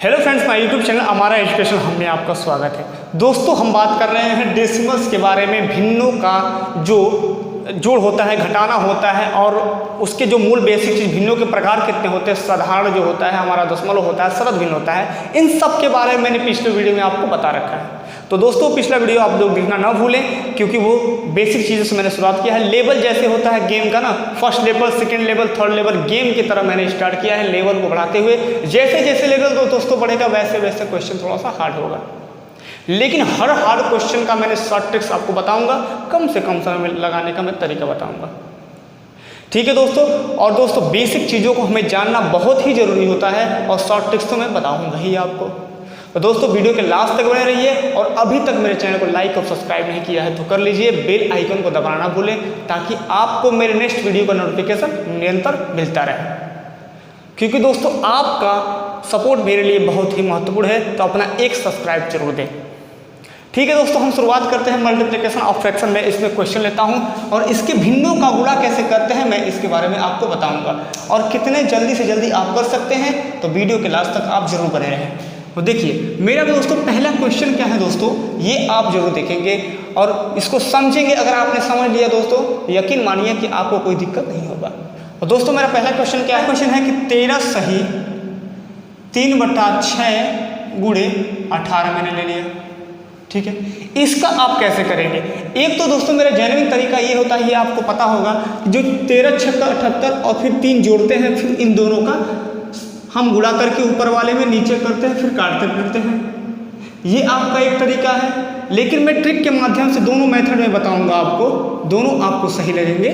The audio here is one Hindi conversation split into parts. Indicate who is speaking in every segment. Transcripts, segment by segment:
Speaker 1: Hello friends, my YouTube channel हमारा एजुकेशन में आपका स्वागत है। दोस्तों, हम बात कर रहे हैं डेसिमल्स के बारे में। भिन्नों का जो जोड़ होता है, घटाना होता है और उसके जो मूल बेसिक चीज़, भिन्नों के प्रकार कितने होते हैं, साधारण जो होता है, हमारा दशमलव होता है, शरत भिन्न होता है, इन सब के बारे में मैंने पिछले वीडियो में आपको बता रखा है। तो दोस्तों, पिछला वीडियो आप लोग देखना ना भूलें, क्योंकि वो बेसिक चीज़ों से मैंने शुरुआत किया है। लेवल जैसे होता है गेम का ना, first level, second level, third level, game की तरह मैंने स्टार्ट किया है। लेवल को बढ़ाते हुए जैसे जैसे लेवल को दोस्तों बढ़ेगा, वैसे वैसे क्वेश्चन थोड़ा सा हार्ड होगा, लेकिन हर हार्ड क्वेश्चन का मैंने शॉर्ट ट्रिक्स आपको बताऊंगा, कम से कम समय में लगाने का मैं तरीका बताऊंगा। ठीक है दोस्तों। और दोस्तों, बेसिक चीज़ों को हमें जानना बहुत ही ज़रूरी होता है और शॉर्ट ट्रिक्स तो मैं बताऊंगा ही आपको। तो दोस्तों, वीडियो के लास्ट तक बने रहिए और अभी तक मेरे चैनल को लाइक और सब्सक्राइब नहीं किया है तो कर लीजिए। बेल आइकन को दबाना ना भूलें, ताकि आपको मेरे नेक्स्ट वीडियो का नोटिफिकेशन निरंतर मिलता रहे। क्योंकि दोस्तों, आपका सपोर्ट मेरे लिए बहुत ही महत्वपूर्ण है, तो अपना एक सब्सक्राइब जरूर दें। ठीक है दोस्तों, हम शुरुआत करते हैं मल्टीप्लिकेशन ऑफ फ्रैक्शन में। इसमें क्वेश्चन लेता हूं और इसके भिन्नों का गुणा कैसे करते हैं मैं इसके बारे में आपको बताऊंगा, और कितने जल्दी से जल्दी आप कर सकते हैं, तो वीडियो के लास्ट तक आप जरूर बने रहें। तो देखिए मेरा दोस्तों पहला क्वेश्चन क्या है दोस्तों, ये आप जरूर देखेंगे और इसको समझेंगे। अगर आपने समझ लिया दोस्तों, यकीन मानिए कि आपको कोई दिक्कत नहीं होगा। और दोस्तों, मेरा पहला क्वेश्चन क्या है? क्वेश्चन है कि 13 सही 3/6 गुणे 18 मैंने ले लिया। ठीक है, इसका आप कैसे करेंगे? एक तो दोस्तों मेरा जेन्युइन तरीका ये होता है, ये आपको पता होगा, जो 13 छक्का 78 और फिर 3 जोड़ते हैं, फिर इन दोनों का हम गुणा करके ऊपर वाले में नीचे करते हैं, फिर काटते फिरते हैं। ये आपका एक तरीका है, लेकिन मैं ट्रिक के माध्यम से दोनों मेथड में बताऊंगा आपको, दोनों आपको सही लगेंगे,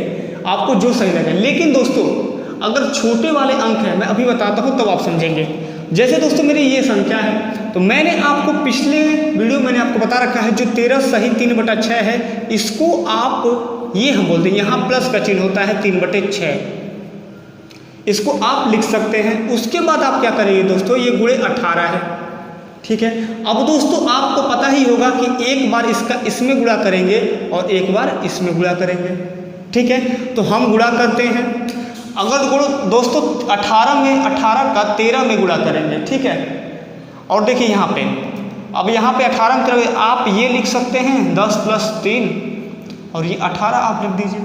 Speaker 1: आपको जो सही लगे। लेकिन दोस्तों, अगर छोटे वाले अंक हैं, मैं अभी बताता हूँ तब आप समझेंगे। जैसे दोस्तों मेरी ये संख्या है, तो मैंने आपको पिछले वीडियो मैंने आपको बता रखा है, जो 13 सही 3/6 है, इसको आप ये हम बोलते हैं, यहाँ प्लस का चिन्ह होता है 3/6, इसको आप लिख सकते हैं। उसके बाद आप क्या करेंगे दोस्तों, ये गुणे 18 है। ठीक है, अब दोस्तों आपको पता ही होगा कि एक बार इसका इसमें गुणा करेंगे और एक बार इसमें गुणा करेंगे। ठीक है, तो हम गुणा करते हैं। अगर गुण दोस्तों 18 में 18 का 13 में गुणा करेंगे। ठीक है, और देखिए यहाँ पे, अब यहाँ पे 18 में 13 आप ये लिख सकते हैं 10 + 3 और ये 18 आप लिख दीजिए।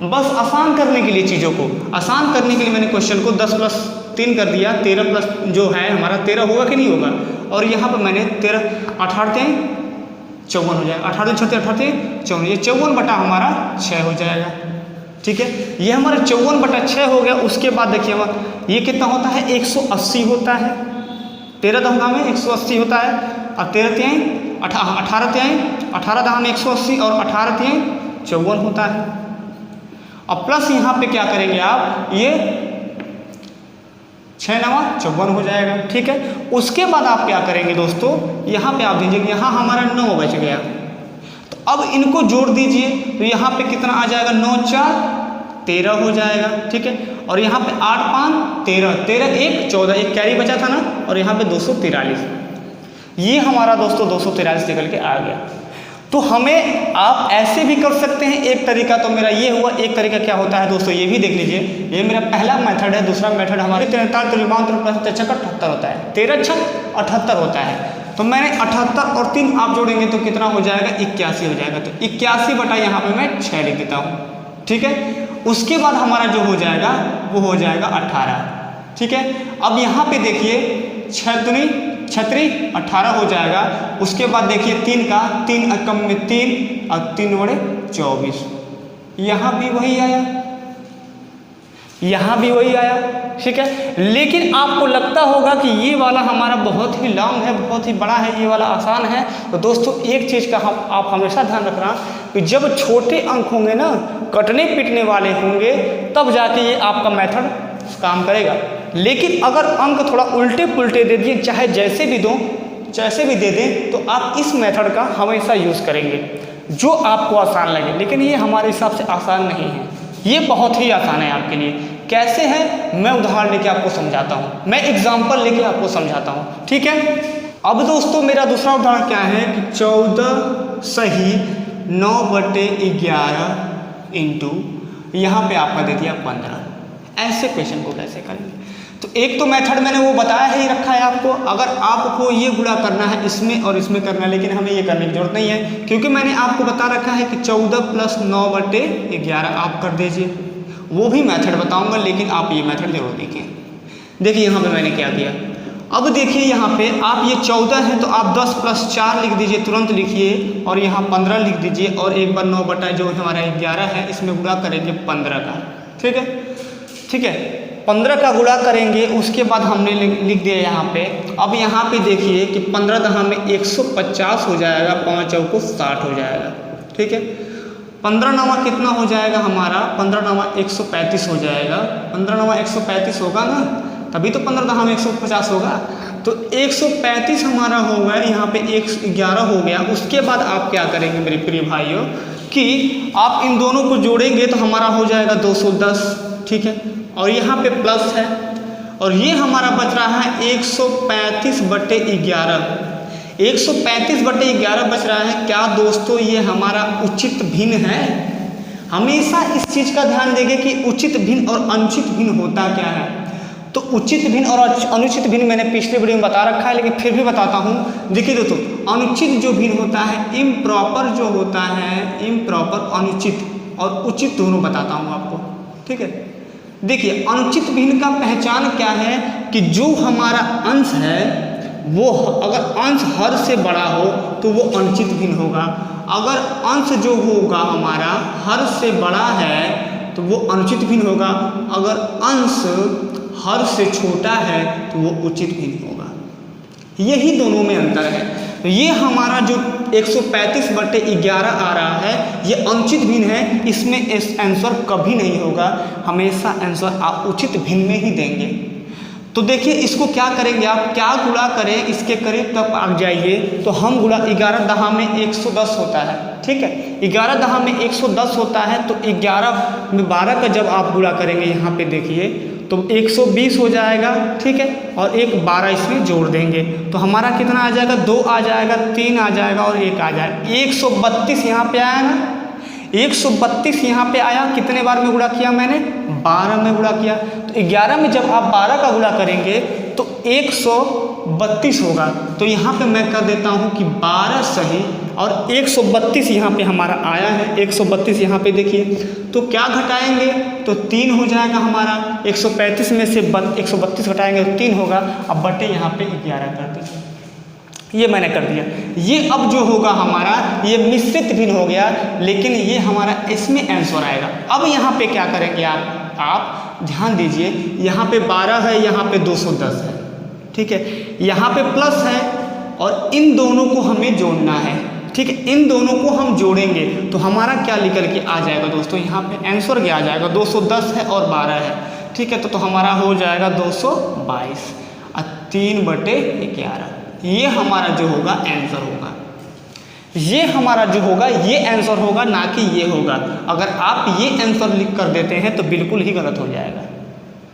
Speaker 1: बस आसान करने के लिए, चीज़ों को आसान करने के लिए मैंने क्वेश्चन को 10 + 3 कर दिया। 13 प्लस जो है हमारा 13 होगा कि नहीं होगा, और यहाँ पर मैंने 13 18 54 हो जाएगा। 18 × 18 54, ये 54 बटा हमारा 6 हो जाएगा। ठीक है, ये हमारा 54/6 हो गया। उसके बाद देखिए ये कितना होता है, 180 होता है। 13 दशमलव में 180 होता है, और 13 तिहाई 18 तिहाई 18 दशमलव में 180 और 18 तिहाई 54 होता है। अब प्लस यहाँ पे क्या करेंगे आप, ये 6 9 54 हो जाएगा। ठीक है, उसके बाद आप क्या करेंगे दोस्तों, यहाँ पे आप दीजिएगा, यहाँ हमारा 9 बच गया, तो अब इनको जोड़ दीजिए, तो यहाँ पे कितना आ जाएगा, 9 4 13 हो जाएगा। ठीक है, और यहाँ पे 8 5 13 13 1 14, एक कैरी बचा था ना, और यहाँ पे 243, ये हमारा दोस्तों 243 निकल के आ गया। तो हमें आप ऐसे भी कर सकते हैं। एक तरीका तो मेरा ये हुआ, एक तरीका क्या होता है दोस्तों, ये भी देख लीजिए। ये मेरा पहला मेथड है। दूसरा मेथड हमारे 43 78 होता है, 13 × 78 होता है। तो मैंने 78 और 3 आप जोड़ेंगे तो कितना हो जाएगा, 81 हो जाएगा। तो 81 बटा यहाँ पे मैं 6 लिख देता हूँ। ठीक है, उसके बाद हमारा जो हो जाएगा वो हो जाएगा 18। ठीक है, अब यहाँ पे देखिए 6 18 हो जाएगा। उसके बाद देखिए 3 कम में 3 और 3 बड़े 24, यहाँ भी वही आया, यहाँ भी वही आया। ठीक है, लेकिन आपको लगता होगा कि ये वाला हमारा बहुत ही लॉन्ग है, बहुत ही बड़ा है, ये वाला आसान है। तो दोस्तों, एक चीज़ का आप हमेशा ध्यान रखना कि जब छोटे अंक होंगे ना, कटने पिटने वाले होंगे, तब जाके ये आपका मेथड काम करेगा। लेकिन अगर अंक थोड़ा उल्टे पुल्टे दे दिए, चाहे जैसे भी दे दें, तो आप इस मेथड का हमेशा यूज़ करेंगे, जो आपको आसान लगे। लेकिन ये हमारे हिसाब से आसान नहीं है, ये बहुत ही आसान है आपके लिए। कैसे है, मैं उदाहरण लेके आपको समझाता हूँ, मैं एग्जाम्पल लेके आपको समझाता हूँ। ठीक है, अब दोस्तों मेरा दूसरा उदाहरण क्या है कि 14 सही 9/11 इंटू यहाँ पे आपका दे दिया 15। ऐसे क्वेश्चन को कैसे करेंगे? तो एक तो मेथड मैंने वो बताया ही रखा है आपको, अगर आपको ये गुणा करना है इसमें और इसमें करना है, लेकिन हमें ये करने की जरूरत नहीं है क्योंकि मैंने आपको बता रखा है कि 14 + 9/11 आप कर दीजिए। वो भी मेथड बताऊंगा, लेकिन आप ये मेथड जरूर देखिए। देखिए यहाँ पे मैंने क्या किया, अब देखिए यहाँ पे आप ये 14 है तो आप 10 + 4 लिख दीजिए, तुरंत लिखिए, और यहाँ 15 लिख दीजिए, और एक बार 9 जो हमारा 11 है इसमें गुणा करेंगे 15 का। ठीक है, ठीक है, 15 का गुणा करेंगे। उसके बाद हमने लिख दिया यहाँ पे। अब यहाँ पे देखिए कि 15 दहा में 150 हो जाएगा, 5 चौको 60 हो जाएगा। ठीक है, 15 नवा कितना हो जाएगा हमारा, 15 नवा 135 हो जाएगा। 15 नवा 135 होगा ना, तभी तो 15 दहा में 150 होगा। तो 135 हमारा हो गया, यहाँ पे 11 हो गया। उसके बाद आप क्या करेंगे मेरे प्रिय भाइयों कि आप इन दोनों को जोड़ेंगे तो हमारा हो जाएगा 210। ठीक है, और यहाँ पे प्लस है, और ये हमारा बच रहा है 135/11। 135/11 बच रहा है। क्या दोस्तों ये हमारा उचित भिन्न है? हमेशा इस चीज़ का ध्यान देंगे कि उचित भिन्न और अनुचित भिन्न होता क्या है। तो उचित भिन्न और अनुचित भिन्न मैंने पिछले वीडियो में बता रखा है, लेकिन फिर भी बताता हूँ। देखिए दोस्तों, अनुचित जो भिन्न होता है, इम्प्रॉपर जो होता है, इम्प्रॉपर, अनुचित और उचित दोनों बताता हूँ आपको। ठीक है, देखिए अनुचित भिन्न का पहचान क्या है कि जो हमारा अंश है वो अगर अंश हर से बड़ा हो तो वो अनुचित भिन्न होगा। अगर अंश जो होगा हमारा हर से बड़ा है तो वो अनुचित भिन्न होगा। अगर अंश हर से छोटा है तो वो उचित भिन्न होगा। यही दोनों में अंतर है। तो ये हमारा जो 135/11 आ रहा है ये अनुचित भिन्न है, इसमें आंसर कभी नहीं होगा। हमेशा आंसर आप उचित भिन्न में ही देंगे। तो देखिए इसको क्या करेंगे आप, क्या गुणा करें इसके करीब तक आ जाइए। तो हम गुणा 11 दहा में 110 होता है। ठीक है, 11 दहा में 110 होता है। तो 11 में 12 का जब आप गुणा करेंगे यहाँ पे देखिए तो 120 हो जाएगा। ठीक है, और एक 12 इसमें जोड़ देंगे तो हमारा कितना आ जाएगा, 2 आ जाएगा, 3 आ जाएगा और 1 आ जाएगा। 132 यहाँ पे आया ना, 132 यहाँ पे आया। कितने बार में गुणा किया मैंने, 12 में गुणा किया। तो 11 में जब आप 12 का गुणा करेंगे तो 132 होगा। तो यहाँ पे मैं कर देता हूँ कि 12 सही और 132 यहाँ पे हमारा आया है। 132 यहाँ पे देखिए, तो क्या घटाएंगे तो 3 हो जाएगा हमारा। 135 में से 132 घटाएंगे तो 3 होगा। अब बटे यहाँ पे 11 कर दीजिए। ये मैंने कर दिया। ये अब जो होगा हमारा ये मिश्रित भिन्न हो गया, लेकिन ये हमारा इसमें आंसर आएगा। अब यहाँ पे क्या करेंगे आप ध्यान दीजिए, यहाँ पे 12 है, यहाँ पे 210 है। ठीक है, यहाँ पे प्लस है और इन दोनों को हमें जोड़ना है। ठीक है, इन दोनों को हम जोड़ेंगे तो हमारा क्या निकल के आ जाएगा दोस्तों, यहाँ पे आंसर क्या आ जाएगा, 210 है और 12 है। ठीक है, तो हमारा हो जाएगा 222 और 3/11। ये हमारा जो होगा आंसर होगा। ये हमारा जो होगा ये आंसर होगा, ना कि ये होगा। अगर आप ये आंसर लिख कर देते हैं तो बिल्कुल ही गलत हो जाएगा।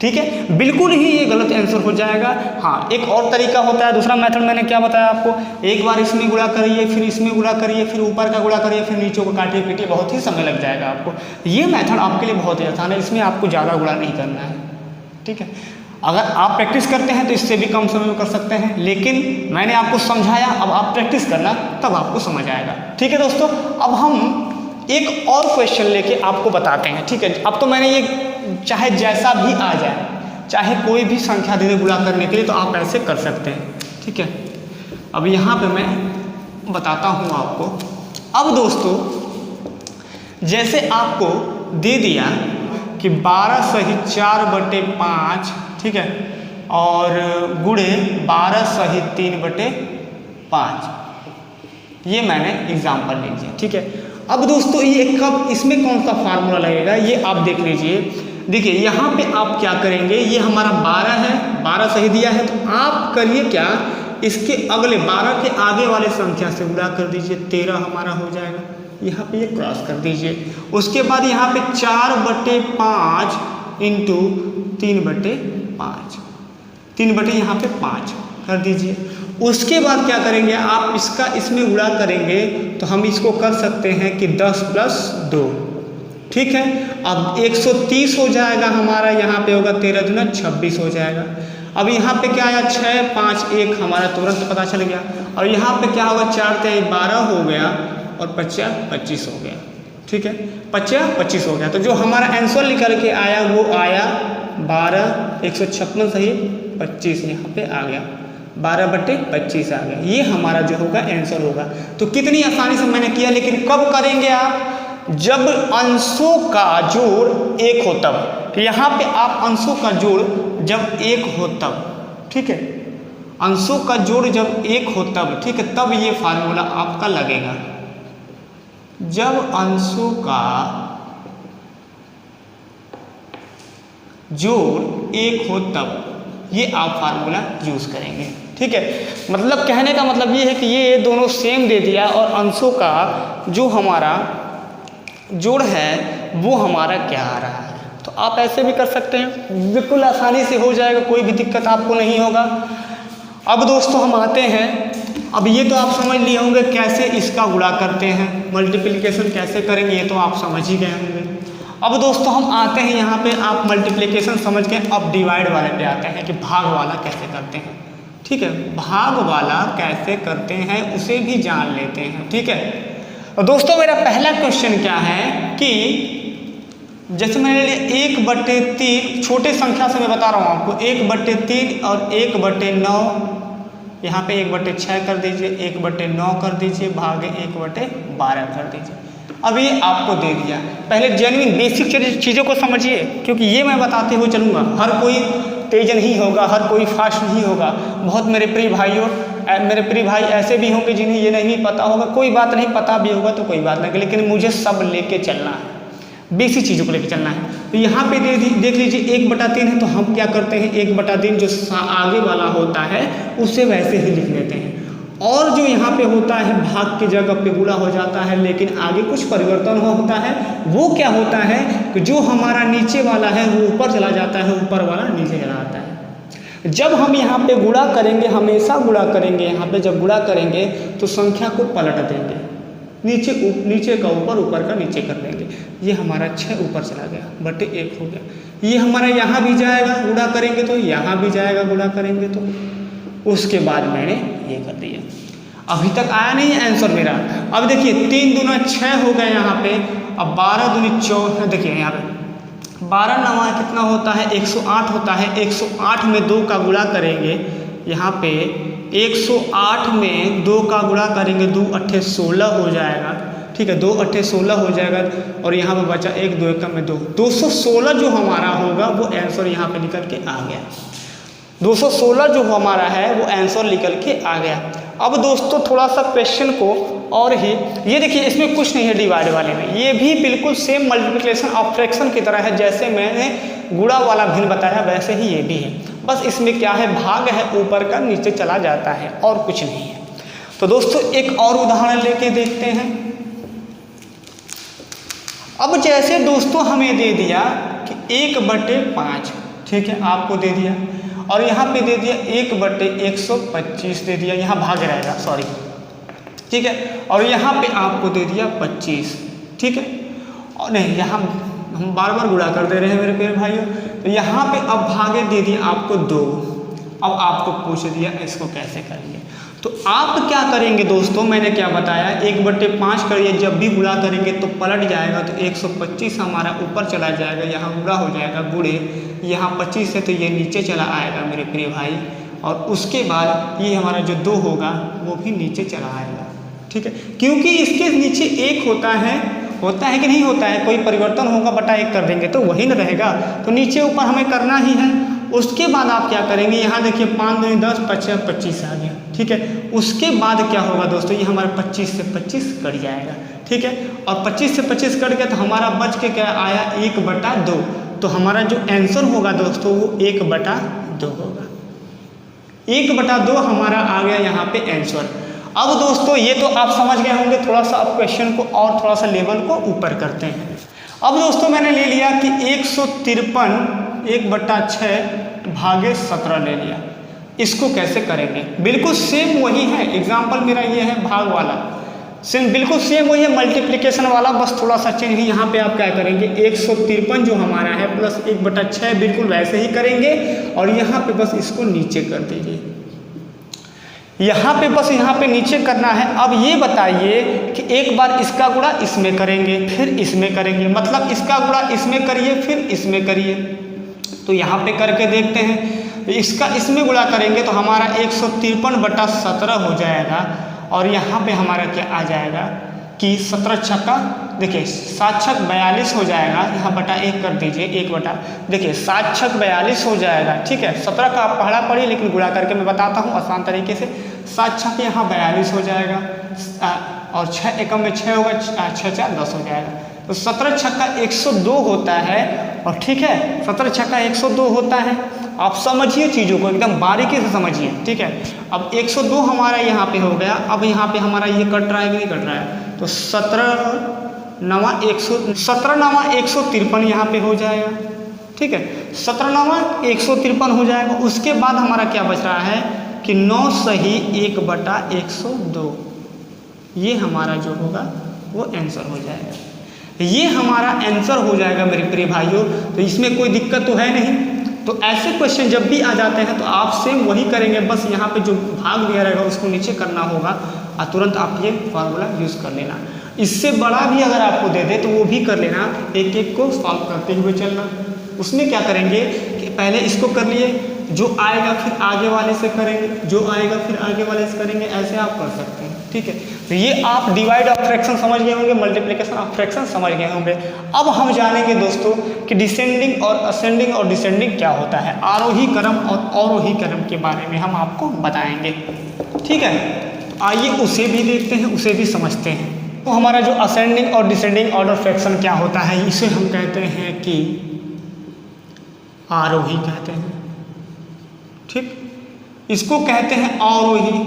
Speaker 1: ठीक है, बिल्कुल ही ये गलत आंसर हो जाएगा। हाँ, एक और तरीका होता है, दूसरा मेथड मैंने क्या बताया आपको, एक बार इसमें गुणा करिए, फिर इसमें गुणा करिए, फिर ऊपर का गुणा करिए, फिर नीचे को काटिए पीटिए, बहुत ही समय लग जाएगा आपको। ये मेथड आपके लिए बहुत ही आसान है, इसमें आपको ज़्यादा गुणा नहीं करना है। ठीक है, अगर आप प्रैक्टिस करते हैं तो इससे भी कम समय में कर सकते हैं, लेकिन मैंने आपको समझाया, अब आप प्रैक्टिस करना तब आपको समझ आएगा। ठीक है दोस्तों, अब हम एक और क्वेश्चन लेके आपको बताते हैं। ठीक है, अब तो मैंने ये चाहे जैसा भी आ जाए, चाहे कोई भी संख्या दे दे गुणा करने के लिए, तो आप ऐसे कर सकते हैं। ठीक है, अब यहाँ पे मैं बताता हूँ आपको। अब दोस्तों जैसे आपको दे दिया कि 12 सही 4/5, ठीक है, और गुणे 12 सही 3/5, ये मैंने एग्जाम्पल ले लिया। ठीक है, अब दोस्तों ये कब इसमें कौन सा फार्मूला लगेगा ये आप देख लीजिए। देखिए यहाँ पे आप क्या करेंगे, ये हमारा 12 है, 12 सही दिया है, तो आप करिए क्या, इसके अगले 12 के आगे वाले संख्या से गुणा कर दीजिए, 13 हमारा हो जाएगा। यहाँ पे ये क्रॉस कर दीजिए। उसके बाद यहाँ पे 4/5 इंटू 3/5, 3 यहाँ पे 5 कर दीजिए। उसके बाद क्या करेंगे आप, इसका इसमें गुणा करेंगे तो हम इसको कर सकते हैं कि 10 + 2, ठीक है। अब 130 हो जाएगा हमारा, यहाँ पे होगा 13 दूना 26 हो जाएगा। अब यहाँ पे क्या आया 6 5 1 हमारा तुरंत पता चल गया। और यहाँ पे क्या होगा 4 3 12 हो गया और 5 25 हो गया, ठीक है, 5 25 हो गया। तो जो हमारा आंसर निकल के आया वो आया 12 156 सही 25 यहाँ पे आ गया, 12/25 आ गया। ये हमारा जो होगा आंसर होगा। तो कितनी आसानी से मैंने किया, लेकिन कब करेंगे आप, जब अंशों का जोड़ 1 हो तब। यहाँ पे आप अंशों का जोड़ जब 1 हो तब, ठीक है, अंशों का जोड़ जब 1 हो तब, ठीक है, तब ये फार्मूला आपका लगेगा। जब अंशों का जोड़ 1 हो तब ये आप फार्मूला यूज करेंगे, ठीक है। मतलब कहने का मतलब ये है कि ये दोनों सेम दे दिया और अंशों का जो हमारा जोड़ है वो हमारा क्या आ रहा है। तो आप ऐसे भी कर सकते हैं, बिल्कुल आसानी से हो जाएगा, कोई भी दिक्कत आपको नहीं होगा। अब दोस्तों हम आते हैं, अब ये तो आप समझ लिए होंगे कैसे इसका गुणा करते हैं, मल्टीप्लिकेशन कैसे करेंगे ये तो आप समझ ही गए होंगे। अब दोस्तों हम आते हैं यहाँ पे, आप मल्टीप्लिकेशन समझ के अब डिवाइड वाले पे आते हैं कि भाग वाला कैसे करते हैं, ठीक है। भाग वाला कैसे करते हैं उसे भी जान लेते हैं, ठीक है। और दोस्तों मेरा पहला क्वेश्चन क्या है कि जैसे मैंने लिया 1/3, छोटे संख्या से मैं बता रहा हूँ आपको, 1/3 और 1/9, यहाँ पे 1/6 कर दीजिए, 1/9 कर दीजिए, भागे 1/12 कर दीजिए। अब ये आपको दे दिया। पहले जेन्युइन बेसिक चीज़ों को समझिए, क्योंकि ये मैं बताते हुए चलूँगा। हर कोई तेज नहीं होगा, हर कोई फास्ट नहीं होगा। बहुत मेरे प्रिय भाइयों, मेरे प्रिय भाई ऐसे भी होंगे जिन्हें ये नहीं पता होगा, कोई बात नहीं, पता भी होगा तो कोई बात नहीं, लेकिन मुझे सब लेके चलना है, बेसिक चीज़ों को लेके चलना है। तो यहाँ पे देख लीजिए 1/3 है, तो हम क्या करते हैं 1/3 जो आगे वाला होता है उसे वैसे ही लिख लेते हैं, और जो यहाँ पे होता है भाग की जगह पे गुणा हो जाता है, लेकिन आगे कुछ परिवर्तन होता है। वो क्या होता है कि जो हमारा नीचे वाला है वो ऊपर चला जाता है, ऊपर वाला नीचे चला आता है। जब हम यहाँ पे गुणा करेंगे, हमेशा गुणा करेंगे, यहाँ पे जब गुणा करेंगे तो संख्या को पलट देंगे, नीचे का ऊपर, ऊपर का नीचे कर देंगे। ये हमारा 6 ऊपर चला गया, बटे 1 हो गया। ये हमारा यहाँ भी जाएगा गुणा करेंगे तो, यहाँ भी जाएगा गुणा करेंगे तो। उसके बाद मैंने ये कर दिया। अभी तक आया नहीं है आंसर मेरा। अब देखिए 3 दूना 6 हो गया यहाँ पे। अब 12 दूनी 14, देखिए यहाँ पे 12 9 कितना होता है 108 होता है। 108 में 2 का गुणा करेंगे, यहाँ पे 108 में 2 का गुणा करेंगे, 2 8 16 हो जाएगा, ठीक है, 2 8 16 हो जाएगा। और यहाँ पे बचा 1 2 1 में 2, 216 जो हमारा होगा वो आंसर यहाँ पे निकल के आ गया। 216 जो हमारा है वो आंसर निकल के आ गया। अब दोस्तों थोड़ा सा क्वेश्चन को और ही, ये देखिए इसमें कुछ नहीं है डिवाइड वाले में, ये भी बिल्कुल सेम मल्टीप्लिकेशन ऑफ फ्रैक्शन की तरह है। जैसे मैंने गुणा वाला भिन्न बताया वैसे ही ये भी है, बस इसमें क्या है भाग है ऊपर का नीचे चला जाता है और कुछ नहीं है। तो दोस्तों एक और उदाहरण लेके देखते हैं। अब जैसे दोस्तों हमें दे दिया कि 1/5, ठीक है, आपको दे दिया, और यहाँ पे दे दिया 1/125 दे दिया, यहाँ भाग रहेगा, सॉरी, ठीक है, और यहाँ पे आपको दे दिया 25, ठीक है, और नहीं यहाँ हम बार बार गुणा कर दे रहे हैं मेरे प्यारे भाइयों। तो यहाँ पे अब भागे दे दिया आपको 2। अब आपको पूछ दिया इसको कैसे करेंगे, तो आप क्या करेंगे दोस्तों, मैंने क्या बताया 1/5 करिए, जब भी गुणा करेंगे तो पलट जाएगा, तो 125 हमारा ऊपर चला जाएगा, यहाँ गुणा हो जाएगा, गुणे यहाँ 25 है तो ये नीचे चला आएगा मेरे प्रिय भाई, और उसके बाद ये हमारा जो 2 होगा वो भी नीचे चला आएगा, ठीक है, क्योंकि इसके नीचे 1 होता है कि नहीं होता है, कोई परिवर्तन होगा, बटा 1 कर देंगे तो वही न रहेगा, तो नीचे ऊपर हमें करना ही है। उसके बाद आप क्या करेंगे, यहाँ देखिए 5 दूनी 10, 5 25 आ गया, ठीक है। उसके बाद क्या होगा दोस्तों, ये हमारा 25 से 25 कट जाएगा, ठीक है, और 25 से 25 कट गया तो हमारा बच के क्या आया 1/2, तो हमारा जो आंसर होगा दोस्तों वो 1/2 होगा। 1/2 हमारा आ गया यहाँ पे आंसर। अब दोस्तों ये तो आप समझ गए होंगे, थोड़ा सा अब क्वेश्चन को और थोड़ा सा लेवल को ऊपर करते हैं। अब दोस्तों मैंने ले लिया कि 153 1/6 भागे 17 ले लिया, इसको कैसे करेंगे, बिल्कुल सेम वही है। एग्जाम्पल मेरा ये है भाग वाला, सेम बिल्कुल सेम वही है मल्टीप्लिकेशन वाला, बस थोड़ा सा चेंज है। यहाँ पे आप क्या करेंगे 153 जो हमारा है प्लस 1/6 बिल्कुल वैसे ही करेंगे, और यहाँ पे बस इसको नीचे कर दीजिए। यहाँ पे बस यहाँ पे नीचे करना है। अब ये बताइए कि एक बार इसका गुणा इसमें करेंगे फिर इसमें करेंगे, मतलब इसका गुणा इसमें करिए फिर इसमें करिए। तो यहाँ पे करके देखते हैं, इसका इसमें गुणा करेंगे तो हमारा 153/17 हो जाएगा, और यहाँ पे हमारा क्या आ जाएगा कि 17 छक्का देखिए 7 छक 42 हो जाएगा। यहाँ बटा 1 कर दीजिए, 1 बटा देखिए 7 छक 42 हो जाएगा, ठीक है। 17 का आप पढ़ा पढ़िए, लेकिन गुणा करके मैं बताता हूँ आसान तरीके से। 7 छक यहाँ 42 हो जाएगा, और 6 एकम में 6 होगा, 6 4 10 हो जाएगा। तो 17 छक्का 102 होता है, और ठीक है 17 छक्का 102 होता है। आप समझिए चीज़ों को एकदम बारीकी से समझिए, ठीक है। अब 102 हमारा यहाँ पे हो गया। अब यहाँ पे हमारा ये कट रहा है कि नहीं कट रहा है, तो 17 नवा 153 यहाँ पे हो जाएगा, ठीक है। 17 नवा 153 हो जाएगा। उसके बाद हमारा क्या बच रहा है कि 9 सही 1/102, ये हमारा जो होगा वो आंसर हो जाएगा। ये हमारा आंसर हो जाएगा मेरे प्रिय भाइयों। तो इसमें कोई दिक्कत तो है नहीं। तो ऐसे क्वेश्चन जब भी आ जाते हैं तो आप सेम वही करेंगे, बस यहाँ पे जो भाग दिया रहेगा उसको नीचे करना होगा, और तुरंत आप ये फार्मूला यूज़ कर लेना। इससे बड़ा भी अगर आपको दे दे तो वो भी कर लेना, एक एक को सॉल्व करते हुए चलना। उसमें क्या करेंगे कि पहले इसको कर लिए, जो आएगा फिर आगे वाले से करेंगे, जो आएगा फिर आगे वाले से करेंगे, ऐसे आप कर सकते हैं, ठीक है। तो ये आप डिवाइड ऑफ फ्रैक्शन समझ गए होंगे, मल्टीप्लिकेशन ऑफ फ्रैक्शन समझ गए होंगे। अब हम जानेंगे दोस्तों कि डिसेंडिंग और असेंडिंग और डिसेंडिंग क्या होता है, आरोही क्रम और अवरोही क्रम के बारे में हम आपको बताएंगे, ठीक है। आइए उसे भी देखते हैं, उसे भी समझते हैं। तो हमारा जो असेंडिंग और डिसेंडिंग ऑर्डर फ्रैक्शन क्या होता है, इसे हम कहते हैं कि आरोही कहते हैं, ठीक। इसको कहते हैं अवरोही,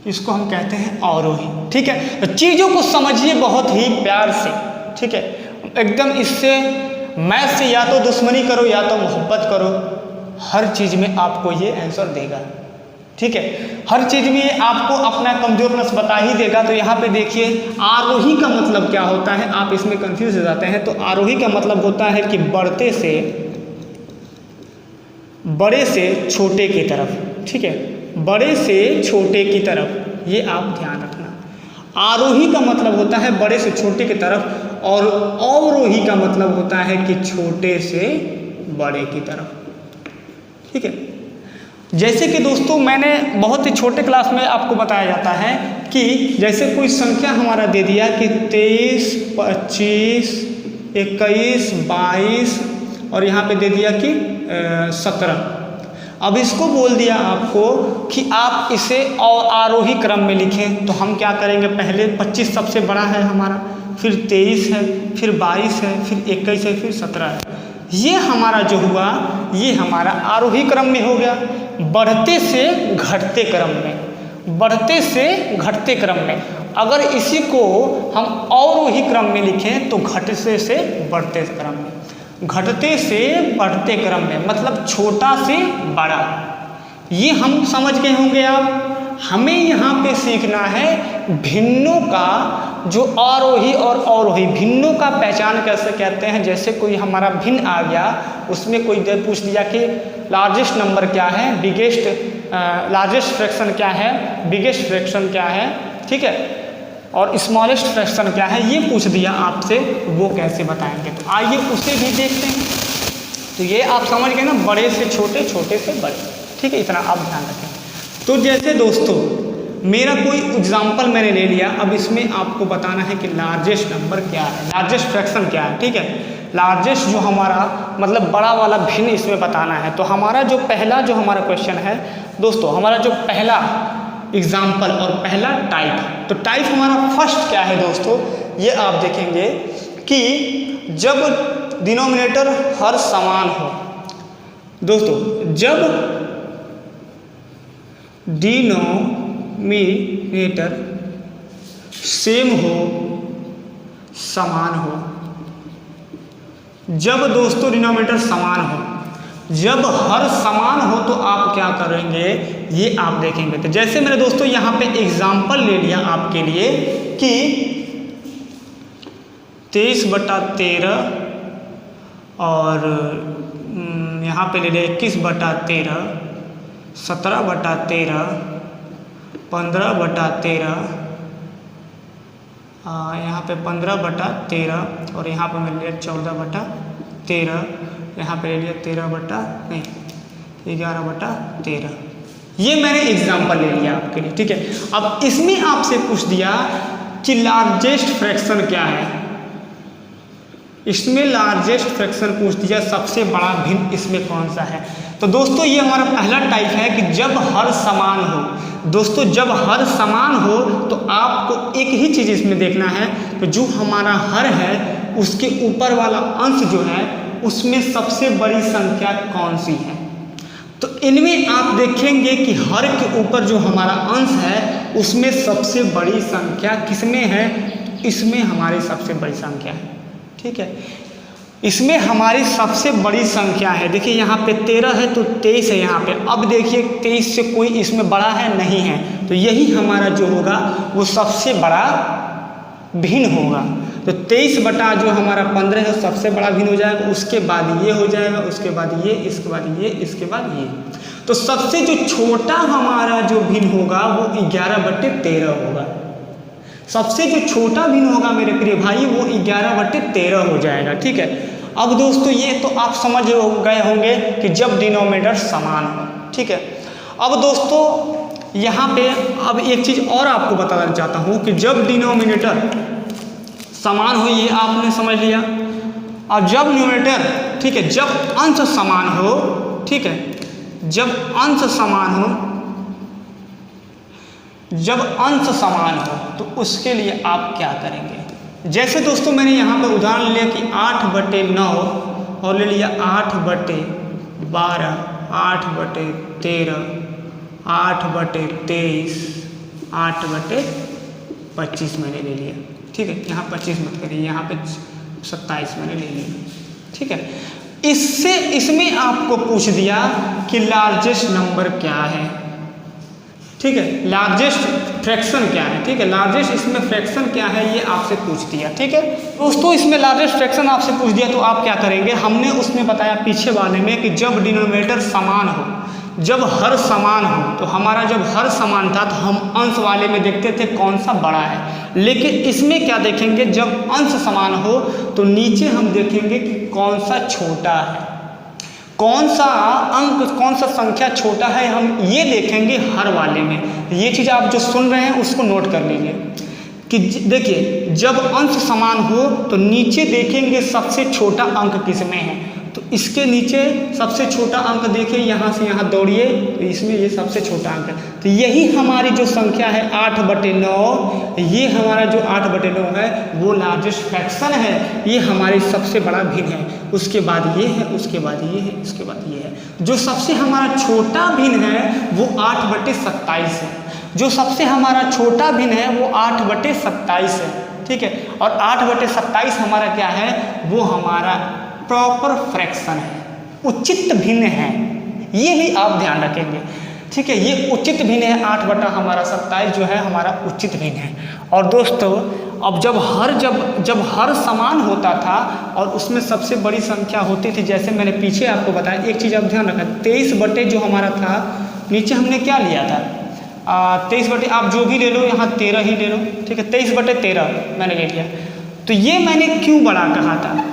Speaker 1: इसको हम कहते हैं अवरोही, ठीक है। तो चीज़ों को समझिए बहुत ही प्यार से, ठीक है। एकदम इससे मैथ से या तो दुश्मनी करो या तो मोहब्बत करो, हर चीज़ में आपको ये आंसर देगा, ठीक है। हर चीज़ में ये आपको अपना कमजोरनेस बता ही देगा। तो यहाँ पे देखिए आरोही का मतलब क्या होता है, आप इसमें कंफ्यूज हो जाते हैं। तो आरोही का मतलब होता है कि बड़े से छोटे की तरफ, ठीक है, बड़े से छोटे की तरफ, ये आप ध्यान रखना। आरोही का मतलब होता है बड़े से छोटे की तरफ, और अवरोही का मतलब होता है कि छोटे से बड़े की तरफ, ठीक है। जैसे कि दोस्तों मैंने बहुत ही छोटे क्लास में आपको बताया जाता है कि जैसे कोई संख्या हमारा दे दिया कि 23, 25, 21, 22 और यहाँ पे दे दिया कि 17। अब इसको बोल दिया आपको कि आप इसे आरोही क्रम में लिखें। तो हम क्या करेंगे, पहले 25 सबसे बड़ा है हमारा, फिर 23 है, फिर 22 है, फिर 21 है, फिर 17 है। ये हमारा जो हुआ ये हमारा आरोही क्रम में हो गया। बढ़ते से घटते क्रम में, बढ़ते से घटते क्रम में। अगर इसी को हम अवरोही क्रम में लिखें तो घटते से बढ़ते क्रम में, घटते से बढ़ते क्रम में, मतलब छोटा से बड़ा। ये हम समझ गए होंगे आप। हमें यहाँ पे सीखना है भिन्नों का, जो आरोही और अवरोही भिन्नों का पहचान कैसे कहते हैं। जैसे कोई हमारा भिन्न आ गया, उसमें कोई पूछ दिया कि लार्जेस्ट नंबर क्या है, लार्जेस्ट फ्रैक्शन क्या है, बिगेस्ट फ्रैक्शन क्या है, ठीक है, और स्मॉलेस्ट फ्रैक्शन क्या है, ये पूछ दिया आपसे, वो कैसे बताएंगे। तो आइए उसे भी देखते हैं। तो ये आप समझ गए ना, बड़े से छोटे, छोटे से बड़े, ठीक है, इतना आप ध्यान रखें। तो जैसे दोस्तों मेरा कोई एग्जाम्पल मैंने ले लिया, अब इसमें आपको बताना है कि लार्जेस्ट नंबर क्या है, लार्जेस्ट फ्रैक्शन क्या है, ठीक है। लार्जेस्ट जो हमारा मतलब बड़ा वाला भिन्न इसमें बताना है। तो हमारा जो पहला जो हमारा क्वेश्चन है दोस्तों, हमारा जो पहला एग्जाम्पल और पहला टाइप, तो टाइप हमारा फर्स्ट क्या है दोस्तों, ये आप देखेंगे कि जब डिनोमिनेटर हर समान हो। दोस्तों जब डिनोमिनेटर सेम हो, समान हो, जब दोस्तों डिनोमिनेटर समान हो जब हर समान हो तो आप क्या करेंगे, ये आप देखेंगे। तो जैसे मेरे दोस्तों यहाँ पे एग्जाम्पल ले लिया आपके लिए कि 23/13 और यहाँ पे ले लिया 21/13, 17/13, 15/13, यहाँ पे 15/13 और यहाँ पे मैंने लिया 14/13, यहाँ पे ले लिया 11/13। ये मैंने एग्जाम्पल ले लिया आपके लिए, ठीक है। अब इसमें आपसे पूछ दिया कि लार्जेस्ट फ्रैक्शन क्या है, इसमें लार्जेस्ट फ्रैक्शन पूछ दिया, सबसे बड़ा भिन्न इसमें कौन सा है। तो दोस्तों ये हमारा पहला टाइप है कि जब हर समान हो। दोस्तों जब हर समान हो तो आपको एक ही चीज़ इसमें देखना है, तो जो हमारा हर है उसके ऊपर वाला अंश जो है उसमें सबसे बड़ी संख्या कौन सी है। तो इनमें आप देखेंगे कि हर के ऊपर जो हमारा अंश है उसमें सबसे बड़ी संख्या किसमें है, इसमें हमारी सबसे बड़ी संख्या है, ठीक है। इसमें हमारी सबसे बड़ी संख्या है, देखिए यहाँ पे 13 है तो 23 है यहाँ पे। अब देखिए 23 से कोई इसमें बड़ा है नहीं है, तो यही हमारा जो होगा वो सबसे बड़ा भिन्न होगा। तो 23/15 है सबसे बड़ा भिन्न हो जाएगा, उसके बाद ये हो जाएगा, उसके बाद ये, इसके बाद ये, इसके बाद ये। तो सबसे जो छोटा हमारा जो भिन्न होगा वो 11/13 होगा। सबसे जो छोटा भिन्न होगा मेरे प्रिय भाई वो 11/13 हो जाएगा, ठीक है। अब दोस्तों ये तो आप समझ गए होंगे कि जब डिनोमिनेटर समान हो, ठीक है। अब दोस्तों यहाँ पे अब एक चीज़ और आपको बताना चाहता हूँ कि जब डिनोमिनेटर समान हो, ये आपने समझ लिया। अब जब न्यूमरेटर, ठीक है, जब अंश समान हो, ठीक है, जब अंश समान हो, जब अंश समान हो तो उसके लिए आप क्या करेंगे। जैसे दोस्तों मैंने यहाँ पर उदाहरण लिया कि 8/9 और ले लिया 8/12, 8/13, 8/23, 8/25 मैंने ले लिया, ठीक है। यहाँ 25 मत करिए, यहाँ पे 27 मैंने ले लिया, ठीक है। इसमें आपको पूछ दिया कि लार्जेस्ट नंबर क्या है, ठीक है, लार्जेस्ट फ्रैक्शन क्या है, ठीक है, लार्जेस्ट इसमें फ्रैक्शन क्या है ये आपसे पूछ दिया, ठीक है। दोस्तों इसमें लार्जेस्ट फ्रैक्शन आपसे पूछ दिया तो आप क्या करेंगे, हमने उसमें बताया पीछे वाले में कि जब डिनोमिनेटर समान हो, जब हर समान हो, तो हमारा जब हर समान था तो हम अंश वाले में देखते थे कौन सा बड़ा है, लेकिन इसमें क्या देखेंगे, जब अंश समान हो तो नीचे हम देखेंगे कि कौन सा छोटा है, कौन सा अंक, कौन सा संख्या छोटा है, हम ये देखेंगे हर वाले में। ये चीज़ आप जो सुन रहे हैं उसको नोट कर लीजिए कि देखिए जब अंश समान हो तो नीचे देखेंगे सबसे छोटा अंक किस में है, तो इसके नीचे सबसे छोटा अंक देखिए, यहाँ से यहाँ दौड़िए तो इसमें ये सबसे छोटा अंक है। तो यही हमारी जो संख्या है 8/9, ये हमारा जो 8/9 है वो लार्जेस्ट फ्रैक्शन है, ये हमारी सबसे बड़ा भिन्न है। उसके बाद ये है, उसके बाद ये है, उसके बाद ये है। जो सबसे हमारा छोटा भिन्न है वो 8/27 है, जो सबसे हमारा छोटा भिन्न है वो 8/27 है, ठीक है। और 8/27 हमारा क्या है, वो हमारा प्रॉपर फ्रैक्शन है, उचित भिन्न है, ये भी आप ध्यान रखेंगे, ठीक है। ये उचित भिन्न है, 8/27 जो है हमारा उचित भिन्न है। और दोस्तों अब जब हर समान होता था और उसमें सबसे बड़ी संख्या होती थी, जैसे मैंने पीछे आपको बताया, एक चीज़ आप ध्यान रखें, 23 जो हमारा था, नीचे हमने क्या लिया था 23 आप जो भी ले लो, यहाँ 13 ही ले लो, ठीक है। 23/13 मैंने ले लिया। तो ये मैंने क्यों बड़ा कहा था,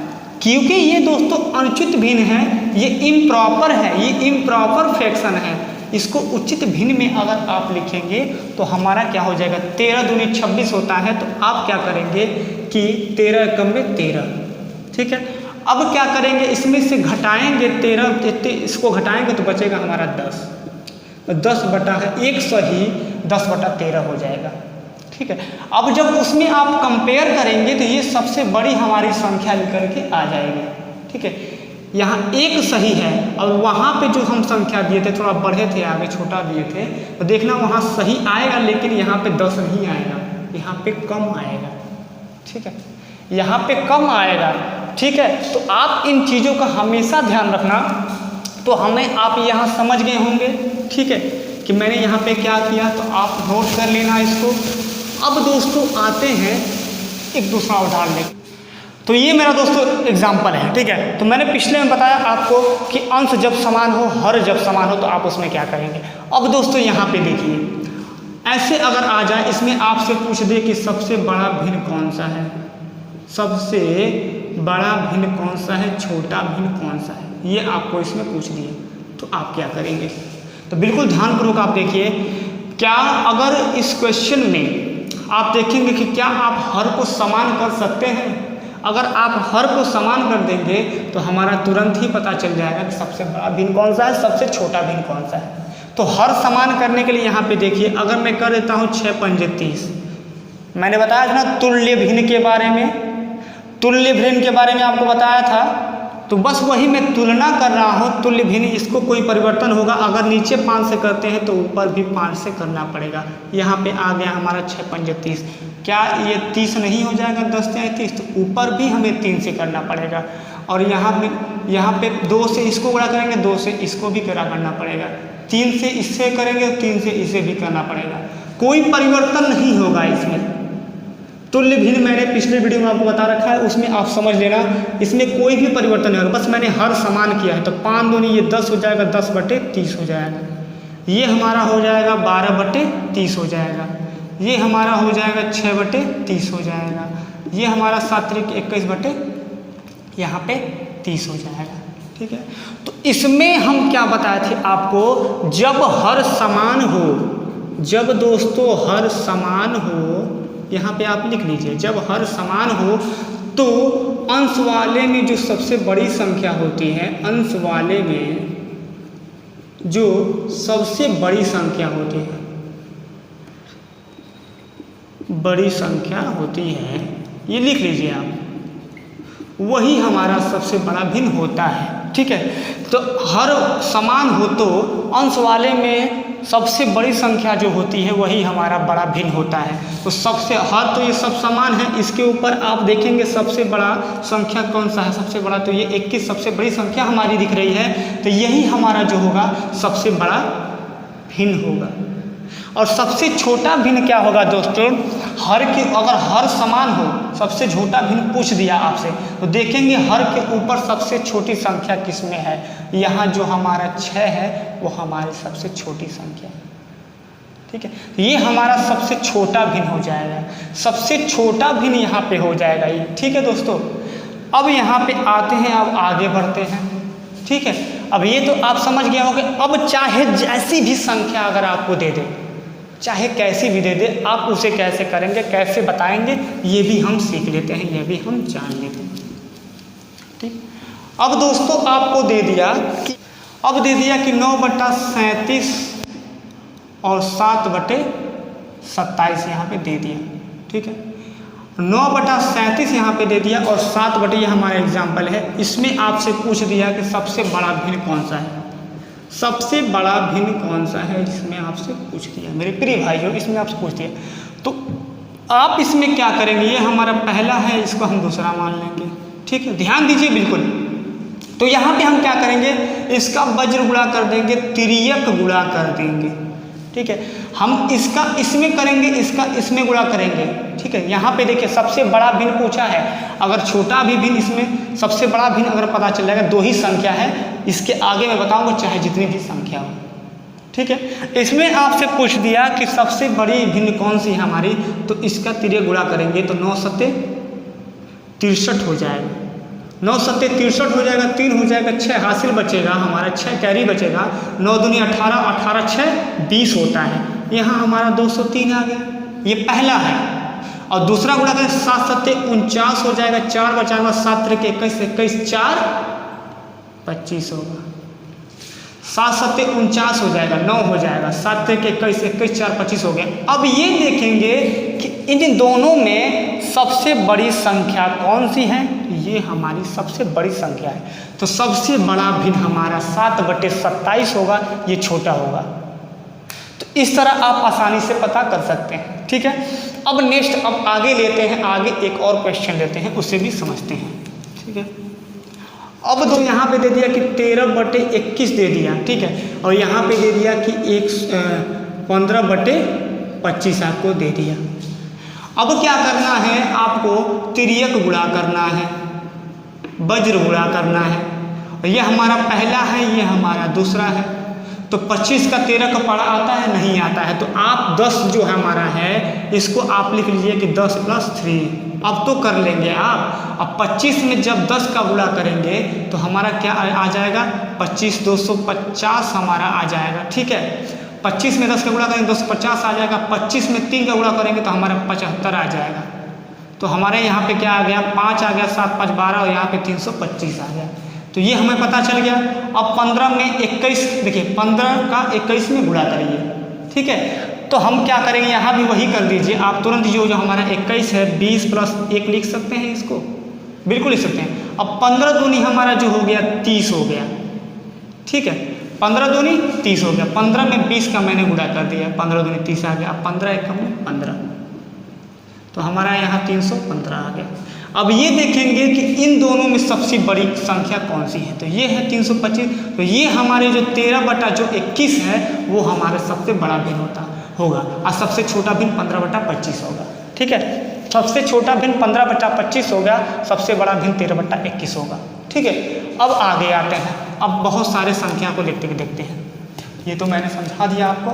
Speaker 1: क्योंकि ये दोस्तों अनुचित भिन्न है, ये इम्प्रॉपर है, ये इम्प्रॉपर फ्रैक्शन है। इसको उचित भिन्न में अगर आप लिखेंगे तो हमारा क्या हो जाएगा, 13 दूनी 26 होता है, तो आप क्या करेंगे कि 13 एकम में 13, ठीक है। अब क्या करेंगे, इसमें से घटाएंगे 13, इसको घटाएंगे तो बचेगा हमारा 10, 10 बटा है 1 सही 10/13 हो जाएगा, ठीक है। अब जब उसमें आप कंपेयर करेंगे तो ये सबसे बड़ी हमारी संख्या निकल के आ जाएगी, ठीक है। यहाँ 1 सही है और वहाँ पे जो हम संख्या दिए थे थोड़ा बढ़े थे, आगे छोटा दिए थे, तो देखना वहाँ सही आएगा, लेकिन यहाँ पे 10 नहीं आएगा, यहाँ पे कम आएगा, ठीक है, यहाँ पे कम आएगा, ठीक है। तो आप इन चीज़ों का हमेशा ध्यान रखना तो हमें आप यहाँ समझ गए होंगे, ठीक है, कि मैंने यहाँ पे क्या किया, तो आप नोट कर लेना इसको। अब दोस्तों आते हैं एक दूसरा उदाहरण लें। तो ये मेरा दोस्तों एग्जाम्पल है, ठीक है। तो मैंने पिछले में बताया आपको कि अंश जब समान हो, हर जब समान हो, तो आप उसमें क्या करेंगे। अब दोस्तों यहाँ पे देखिए, ऐसे अगर आ जाए, इसमें आपसे पूछ दे कि सबसे बड़ा भिन्न कौन सा है, सबसे बड़ा भिन्न कौन सा है, छोटा भिन्न कौन सा है, ये आपको इसमें पूछ दिए, तो आप क्या करेंगे। तो बिल्कुल ध्यानपूर्वक आप देखिए, क्या अगर इस क्वेश्चन में आप देखेंगे कि क्या आप हर को समान कर सकते हैं। अगर आप हर को समान कर देंगे तो हमारा तुरंत ही पता चल जाएगा कि सबसे बड़ा भिन्न कौन सा है, सबसे छोटा भिन्न कौन सा है। तो हर समान करने के लिए यहाँ पे देखिए, अगर मैं कर देता हूँ 6 पंजे 30, मैंने बताया था ना तुल्य भिन्न के बारे में, तुल्य भिन्न के बारे में आपको बताया था। तो बस वही मैं तुलना कर रहा हूँ, तुल्य भिन्न, इसको कोई परिवर्तन होगा, अगर नीचे 5 से करते हैं तो ऊपर भी 5 से करना पड़ेगा। यहाँ पे आ गया हमारा 6 पंजे 30, क्या ये 30 नहीं हो जाएगा 10 या 30, तो ऊपर भी हमें 3 से करना पड़ेगा। और यहाँ पे 2 से इसको गुणा करेंगे, 2 से इसको भी गुणा करना पड़ेगा, 3 से इससे करेंगे, 3 से इसे भी करना पड़ेगा, कोई परिवर्तन नहीं होगा इसमें। तुल्य भिन्न मैंने पिछले वीडियो में आपको बता रखा है, उसमें आप समझ लेना, इसमें कोई भी परिवर्तन नहीं होगा, बस मैंने हर समान किया है। तो 5 दूनी ये 10 हो जाएगा, 10/30 हो जाएगा, ये हमारा हो जाएगा 12/30 हो जाएगा, ये हमारा हो जाएगा 6/30 हो जाएगा, ये हमारा 7 × 21 यहाँ पे 30 हो जाएगा, ठीक है। तो इसमें हम क्या बताए थे आपको, जब हर समान हो, जब दोस्तों हर समान हो, यहाँ पे आप लिख लीजिए, जब हर समान हो तो अंश वाले में जो सबसे बड़ी संख्या होती है, अंश वाले में जो सबसे बड़ी संख्या होती है, बड़ी संख्या होती है, ये लिख लीजिए आप, वही हमारा सबसे बड़ा भिन्न होता है, ठीक है। तो हर समान हो तो अंश वाले में सबसे बड़ी संख्या जो होती है वही हमारा बड़ा भिन्न होता है। तो सबसे हर, तो ये सब समान है, इसके ऊपर आप देखेंगे सबसे बड़ा संख्या कौन सा है, सबसे बड़ा तो ये 21 सबसे बड़ी संख्या हमारी दिख रही है, तो यही हमारा जो होगा सबसे बड़ा भिन्न होगा। और सबसे छोटा भिन्न क्या होगा दोस्तों, हर के, अगर हर समान हो, सबसे छोटा भिन्न पूछ दिया आपसे, तो देखेंगे हर के ऊपर सबसे छोटी संख्या किस में है, यहाँ जो हमारा 6 है वो हमारी सबसे छोटी संख्या है, ठीक है। ये हमारा सबसे छोटा भिन्न हो जाएगा, सबसे छोटा भिन्न यहाँ पे हो जाएगा ये, ठीक है दोस्तों। अब यहाँ पे आते हैं, अब आगे बढ़ते हैं, ठीक है। अब ये तो आप समझ गए होंगे। अब चाहे जैसी भी संख्या अगर आपको दे दे, चाहे कैसी भी दे दे, आप उसे कैसे करेंगे, कैसे बताएंगे, ये भी हम सीख लेते हैं, ये भी हम जान लेते हैं, ठीक। अब दोस्तों आपको दे दिया कि, अब दे दिया कि 9/37 और 7/27 यहाँ पे दे दिया, ठीक है। 9/37 यहाँ पे दे दिया और 7 ये हमारा एग्जाम्पल है। इसमें आपसे पूछ दिया कि सबसे बड़ा भिन्न कौन सा है, सबसे बड़ा भिन्न कौन सा है, इसमें आपसे पूछ दिया मेरे प्रिय भाइयों, इसमें आपसे पूछ दिया। तो आप इसमें क्या करेंगे, ये हमारा पहला है, इसको हम दूसरा मान लेंगे, ठीक है। ध्यान दीजिए बिल्कुल। तो यहाँ पे हम क्या करेंगे, इसका वज्र गुणा कर देंगे, तिर्यक गुणा कर देंगे, ठीक है। हम इसका इसमें करेंगे, इसका इसमें गुणा करेंगे, ठीक है। यहाँ पे देखिए सबसे बड़ा भिन्न पूछा है, अगर छोटा भी भिन्न, इसमें सबसे बड़ा भिन्न अगर पता चल जाएगा, 2 ही संख्या है, इसके आगे मैं बताऊंगा चाहे जितनी भी संख्या हो, ठीक है। इसमें आपसे पूछ दिया कि सबसे बड़ी भिन्न कौन सी है हमारी, तो इसका तिर्यक गुणा करेंगे तो 9 × 63 हो जाएगा, 9 × 63 हो जाएगा, 3 हो जाएगा, 6 हासिल बचेगा हमारा, 6 कैरी बचेगा, 9 दूनी 18, 18 6 20 होता है, यहाँ हमारा 203 आ गया, ये पहला है। और दूसरा गुणा करें 7 × 7 49 हो जाएगा, 4 बचाएगा, 7 × 21 21 4 25 होगा, 7 × 7 49 हो जाएगा, 9 हो जाएगा, 7 × 21 21 4 25 हो गया। अब ये देखेंगे कि इन दोनों में सबसे बड़ी संख्या कौन सी है, ये हमारी सबसे बड़ी संख्या है। तो सबसे बड़ा भिन्न हमारा 7/27 होगा, ये छोटा होगा। तो इस तरह आप आसानी से पता कर सकते हैं, ठीक है। अब नेक्स्ट, अब आगे लेते हैं, आगे एक और क्वेश्चन लेते हैं, उसे भी समझते हैं, ठीक है। अब तो यहाँ पे दे दिया कि 13/21 दे दिया, ठीक है, और यहाँ पे दे दिया कि 15/25 आपको दे दिया। अब क्या करना है आपको, तिर्यक गुणा करना है, वज्र गुणा करना है। ये हमारा पहला है, ये हमारा दूसरा है। तो 25 का 13 का पढ़ा आता है, नहीं आता है, तो आप 10 जो हमारा है इसको आप लिख लीजिए कि 10 + 3। अब तो कर लेंगे आप। अब 25 में जब 10 का गुणा करेंगे तो हमारा क्या आ जाएगा, 25 250 हमारा आ जाएगा, ठीक है। 25 में 10 का गुणा करेंगे 250 आ जाएगा। 25 में 3 का गुणा करेंगे तो हमारा 75 आ जाएगा। तो हमारे यहाँ पे क्या आ गया, 5 आ गया, 7 5 12 और यहाँ पे 325 आ गया। तो ये हमें पता चल गया। अब 15 में 21, देखिए 15 का 21 में गुणा करिए, ठीक है। तो हम क्या करेंगे, यहाँ भी वही कर दीजिए आप तुरंत। जो हमारा 21 है 20 + 1 लिख सकते हैं, इसको बिल्कुल लिख सकते हैं। अब 15 दूनी हमारा जो हो गया 30 हो गया, ठीक है। 15 दूनी 30 हो गया। 15 में 20 का मैंने गुणा कर दिया, 15 दूनी 30 आ गया। अब 15 एकम में 15, तो हमारा यहाँ 315 आ गया। अब ये देखेंगे कि इन दोनों में सबसे बड़ी संख्या कौन सी है, तो ये है 325। तो ये हमारे जो 13/21 है वो हमारे सबसे बड़ा भिन्न होगा, और सबसे छोटा भिन्न 15/25 होगा, ठीक है। सबसे छोटा भिन्न 15/25 होगा, सबसे बड़ा भिन्न 13/21 होगा, ठीक है। अब आगे आते हैं, अब बहुत सारे संख्या को देखते हैं। ये तो मैंने समझा दिया आपको।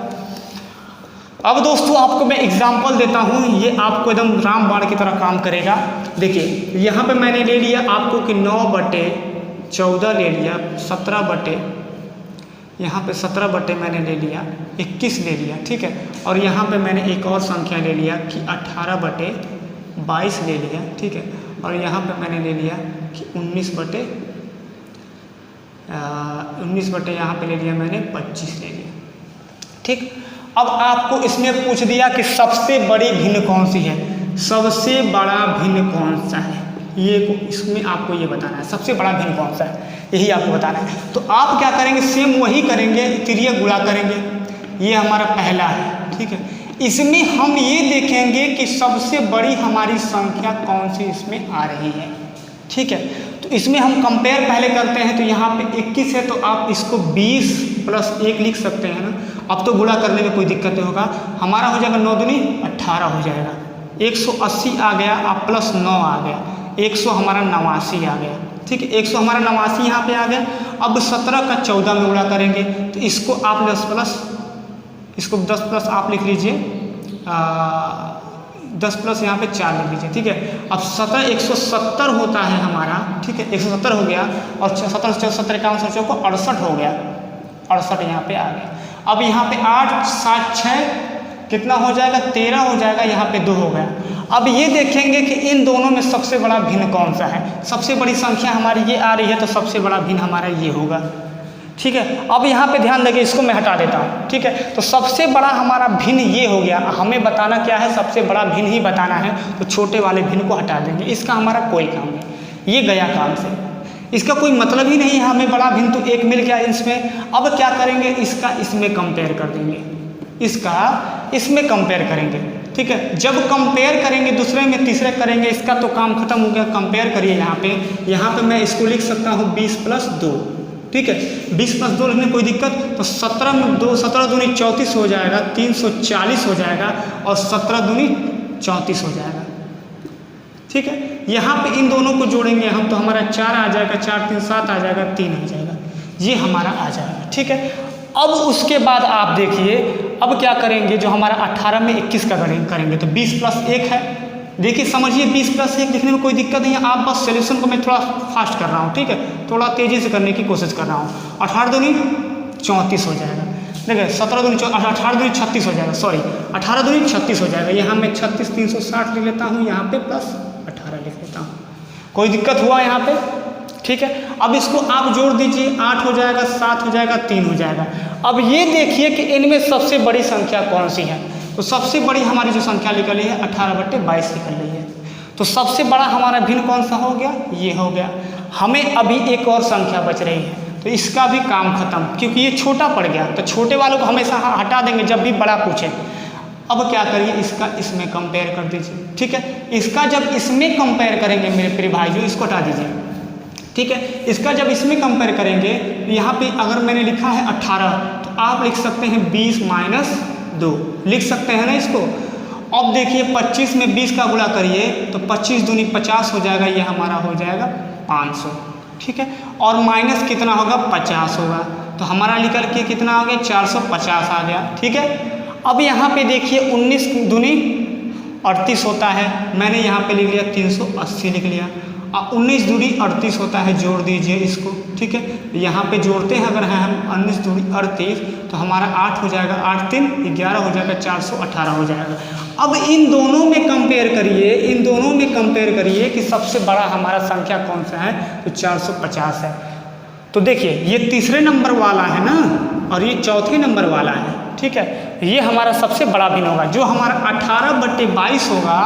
Speaker 1: अब दोस्तों आपको मैं एग्जाम्पल देता हूँ, ये आपको एकदम रामबाण की तरह काम करेगा। देखिए यहाँ पे मैंने ले लिया आपको कि 9/14 ले लिया, 17/17 मैंने ले लिया, 21 ले लिया, ठीक है। और यहाँ पे मैंने एक और संख्या ले लिया कि 18/22 ले लिया, ठीक है। और यहाँ पे मैंने ले लिया कि 19 यहाँ पे ले लिया मैंने 25 ले लिया, ठीक। अब आपको इसमें पूछ दिया कि सबसे बड़ी भिन्न कौन सी है, सबसे बड़ा भिन्न कौन सा है, ये इसमें आपको ये बताना है सबसे बड़ा भिन्न कौन सा है, यही आपको बताना है। तो आप क्या करेंगे, सेम वही करेंगे, तिर्यक गुणा करेंगे। ये हमारा पहला है, ठीक है। इसमें हम ये देखेंगे कि सबसे बड़ी हमारी संख्या कौन सी इसमें आ रही है, ठीक है। तो इसमें हम कंपेयर पहले करते हैं। तो यहाँ पे 21 है तो आप इसको 20 + 1 लिख सकते हैं ना। अब तो गुणा करने में कोई दिक्कत नहीं होगा। हमारा हो जाएगा 9 दूनी 18 हो जाएगा, 180 आ गया, आप +9 आ गया, 100 हमारा 89 आ गया, ठीक है। 100 हमारा 89 यहाँ पे आ गया। अब 17 का 14 में गुणा करेंगे तो इसको आप 10 प्लस आप लिख लीजिए, 10 प्लस यहाँ पे 4 लिख लीजिए, ठीक है। अब 17 170 होता है हमारा, ठीक है, 170 हो गया। और 17 70 51 को 68 हो गया, 68 यहाँ पे आ गया। अब यहाँ पे 8 7 6 कितना हो जाएगा, 13 हो जाएगा, यहाँ पे 2 हो गया। अब ये देखेंगे कि इन दोनों में सबसे बड़ा भिन्न कौन सा है। सबसे बड़ी संख्या हमारी ये आ रही है तो सबसे बड़ा भिन्न हमारा ये होगा, ठीक है। अब यहाँ पे ध्यान देंगे, इसको मैं हटा देता हूँ, ठीक है। तो सबसे बड़ा हमारा भिन्न ये हो गया। हमें बताना क्या है, सबसे बड़ा भिन्न ही बताना है, तो छोटे वाले भिन्न को हटा देंगे। इसका हमारा कोई काम नहीं, ये गया काम से, इसका कोई मतलब ही नहीं है। हमें बड़ा भिन्न तो एक मिल गया इसमें। अब क्या करेंगे, इसका इसमें कंपेयर कर देंगे, इसका इसमें कंपेयर करेंगे, ठीक है। जब कंपेयर करेंगे दूसरे में तीसरे करेंगे, इसका तो काम खत्म हो गया। कंपेयर करिए यहाँ पे मैं इसको लिख सकता हूँ 20 + 2, ठीक है। 20 + 2 लिखने कोई दिक्कत, तो 17 में 2 17 दूनी 34 हो जाएगा, 340 हो जाएगा, और 17 दूनी 34 हो जाएगा, ठीक है। यहाँ पे इन दोनों को जोड़ेंगे हम तो हमारा 4 आ जाएगा, 4 3 7 आ जाएगा, 3 आ जाएगा, ये हमारा आ जाएगा, ठीक है। अब उसके बाद आप देखिए, अब क्या करेंगे, जो हमारा 18 में 21 का करेंगे तो 20 + 1 है। देखिए समझिए, 20 + 1 लिखने में कोई दिक्कत नहीं है। आप बस सोल्यूशन को मैं थोड़ा फास्ट कर रहा हूँ, ठीक है, थोड़ा तेज़ी से करने की कोशिश कर रहा हूँ। 18 दूनी 34 हो जाएगा, देखिए 17 दूनी 18 दूनी 36 हो जाएगा, सॉरी 18 दूनी 36 हो जाएगा। यहाँ मैं 36 360 लिख लेता हूँ, यहाँ पे +18 लिख लेता हूँ। कोई दिक्कत हुआ यहाँ पे, ठीक है। अब इसको आप जोड़ दीजिए, 8 हो जाएगा, 7 हो जाएगा, 3 हो जाएगा। अब ये देखिए कि इनमें सबसे बड़ी संख्या कौन सी है। तो सबसे बड़ी हमारी जो संख्या निकली है 18/22 निकल रही है। तो सबसे बड़ा हमारा भिन्न कौन सा हो गया, ये हो गया। हमें अभी एक और संख्या बच रही है, तो इसका भी काम खत्म, क्योंकि ये छोटा पड़ गया। तो छोटे वालों को हमेशा हटा देंगे जब भी बड़ा पूछे। अब क्या करिए, इसका इसमें कंपेयर कर दीजिए, ठीक है। इसका जब इसमें कंपेयर करेंगे मेरे प्रिय भाइयों, इसको हटा दीजिए, ठीक है। इसका जब इसमें कंपेयर करेंगे, यहाँ पे अगर मैंने लिखा है 18 तो आप लिख सकते हैं 20 माइनस 2, लिख सकते हैं ना इसको। अब देखिए 25 में 20 का गुणा करिए तो 25 दूनी 50 हो जाएगा, ये हमारा हो जाएगा 500, ठीक है। और माइनस कितना होगा, 50 होगा, तो हमारा निकल के कितना आ गया, 450 आ गया, ठीक है। अब यहाँ पे देखिए 19 दूनी 38 होता है, मैंने यहाँ पे लिख लिया 380 लिख लिया। 19 दूनी 38 होता है, जोड़ दीजिए इसको, ठीक है। यहाँ पे जोड़ते हैं अगर हम 19 दूनी 38 तो हमारा 8 हो जाएगा, 8 3 11 हो जाएगा, 418 हो जाएगा। अब इन दोनों में कंपेयर करिए, इन दोनों में कंपेयर करिए कि सबसे बड़ा हमारा संख्या कौन सा है, तो 450 है। तो देखिए ये तीसरे नंबर वाला है ना, और ये चौथे नंबर वाला है, ठीक है। ये हमारा सबसे बड़ा भिन्न होगा, जो हमारा 18/22 होगा,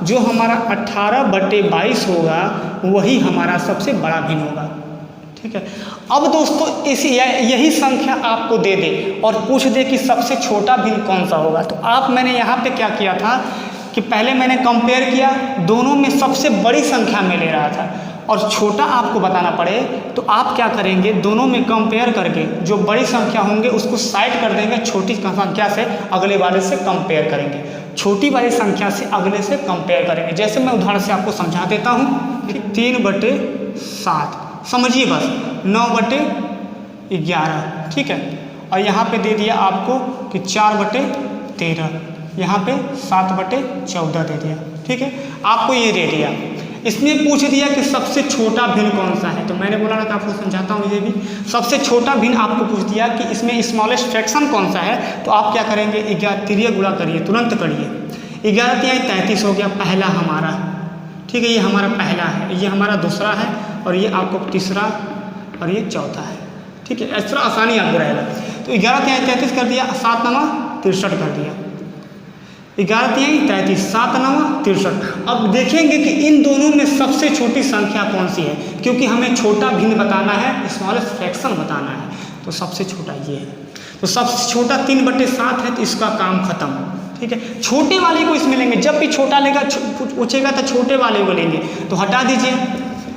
Speaker 1: जो हमारा 18/22 होगा वही हमारा सबसे बड़ा भिन्न होगा, ठीक है। अब दोस्तों इसी यही संख्या आपको दे दे और पूछ दे कि सबसे छोटा भिन्न कौन सा होगा, तो आप मैंने यहाँ पे क्या किया था कि पहले मैंने कंपेयर किया, दोनों में सबसे बड़ी संख्या में ले रहा था, और छोटा आपको बताना पड़े तो आप क्या करेंगे, दोनों में कंपेयर करके जो बड़ी संख्या होंगे उसको साइड कर देंगे, छोटी संख्या से अगले वाले से कंपेयर करेंगे, छोटी वाली संख्या से अगले से कंपेयर करेंगे। जैसे मैं उदाहरण से आपको समझा देता हूँ कि 3/7 समझिए, बस 9/11, ठीक है। और यहाँ पे दे दिया आपको कि 4/13, यहाँ पे 7/14 दे दिया, ठीक है। आपको ये दे दिया, इसमें पूछ दिया कि सबसे छोटा भिन्न कौन सा है, तो मैंने बोला ना कि आपको समझाता हूँ, ये भी सबसे छोटा भिन्न आपको पूछ दिया कि इसमें स्मॉलेस्ट फ्रैक्शन कौन सा है, तो आप क्या करेंगे, 11 3 गुणा करिए, तुरंत करिए। 11 3 33 हो गया, पहला हमारा, ठीक है, ये हमारा पहला है, ये हमारा दूसरा है, और ये आपको तीसरा, और ये चौथा है, ठीक है। इस तरह आसानी आपको रहेगा। तो 11 3 33 कर दिया, 7 9 63 कर दिया, 11 3 33, 7 9 63। अब देखेंगे कि इन दोनों में सबसे छोटी संख्या कौन सी है, क्योंकि हमें छोटा भिन्न बताना है, स्मॉलेस्ट फ्रैक्शन बताना है, तो सबसे छोटा ये है। तो सबसे छोटा 3/7 है, तो इसका काम खत्म, ठीक है। छोटे वाले को इसमें लेंगे, जब भी छोटा लेगा पूछेगा तो छोटे वाले को लेंगे, तो हटा दीजिए,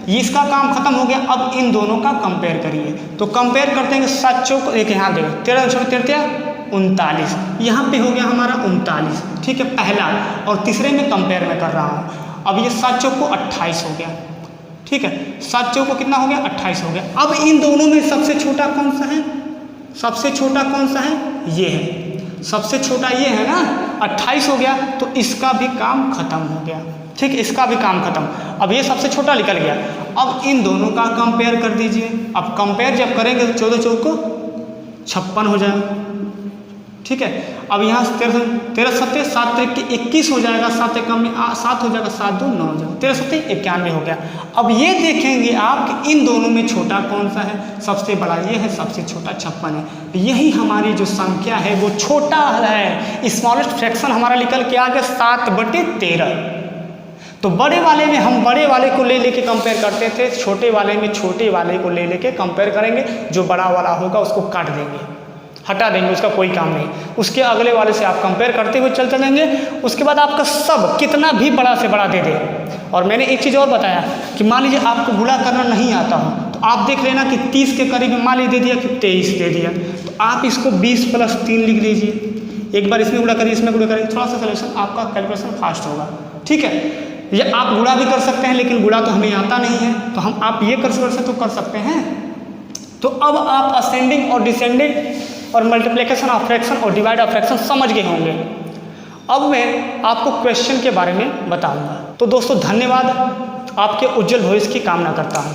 Speaker 1: ये इसका काम खत्म हो गया। अब इन दोनों का कंपेयर करिए, तो कंपेयर करते हैं 7 चौक, एक यहाँ देखो 13 13 39, यहाँ पे हो गया हमारा 39, ठीक है, पहला, और तीसरे में कंपेयर में कर रहा हूँ। अब ये 7 चौक को 28 हो गया, ठीक है, 7 चौक को कितना हो गया, 28 हो गया। अब इन दोनों में सबसे छोटा कौन सा है, सबसे छोटा कौन सा है, ये है, सबसे छोटा ये है ना, 28 हो गया, तो इसका भी काम खत्म हो गया, ठीक है, इसका भी काम खत्म। अब ये सबसे छोटा निकल गया। अब इन दोनों का कंपेयर कर दीजिए। अब कंपेयर जब करेंगे तो 14 चौक को 56 हो जाएगा, ठीक है। अब यहाँ 13 7 7 3 21 हो जाएगा, 7 1 में 7 हो जाएगा, 7 2 9 हो जाएगा, 13 7 91 हो गया। अब ये देखेंगे आप कि इन दोनों में छोटा कौन सा है, सबसे बड़ा ये है, सबसे छोटा 56 है। यही हमारी जो संख्या है वो छोटा है, स्मॉलेस्ट फ्रैक्शन हमारा निकल के आ गया 7/13। तो बड़े वाले में हम बड़े वाले को ले लेके कंपेयर करते थे, छोटे वाले में छोटे वाले को ले लेके कंपेयर करेंगे, जो बड़ा वाला होगा उसको काट देंगे, हटा देंगे, उसका कोई काम नहीं। उसके अगले वाले से आप कंपेयर करते हुए चलते जाएंगे, उसके बाद आपका सब कितना भी बड़ा से बड़ा दे दे। और मैंने एक चीज़ और बताया कि मान लीजिए आपको गुणा करना नहीं आता हो, तो आप देख लेना कि 30 के करीब मान लीजिए दे दिया कि 23 दे दिया, तो आप इसको 20 + 3 लिख लीजिए, एक बार इसमें गुणा करिए, इसमें गुणा करिए, थोड़ा सा सॉल्यूशन आपका कैलकुलेशन फास्ट होगा, ठीक है। ये आप गुणा भी कर सकते हैं, लेकिन गुणा तो हमें आता नहीं है, तो हम आप ये कर सकते हैं। तो अब आप असेंडिंग और डिसेंडिंग और मल्टीप्लिकेशन ऑफ फ्रैक्शन और डिवाइड ऑफ फ्रैक्शन समझ गए होंगे। अब मैं आपको क्वेश्चन के बारे में बताऊंगा। तो दोस्तों धन्यवाद, आपके उज्जवल भविष्य की कामना करता हूं।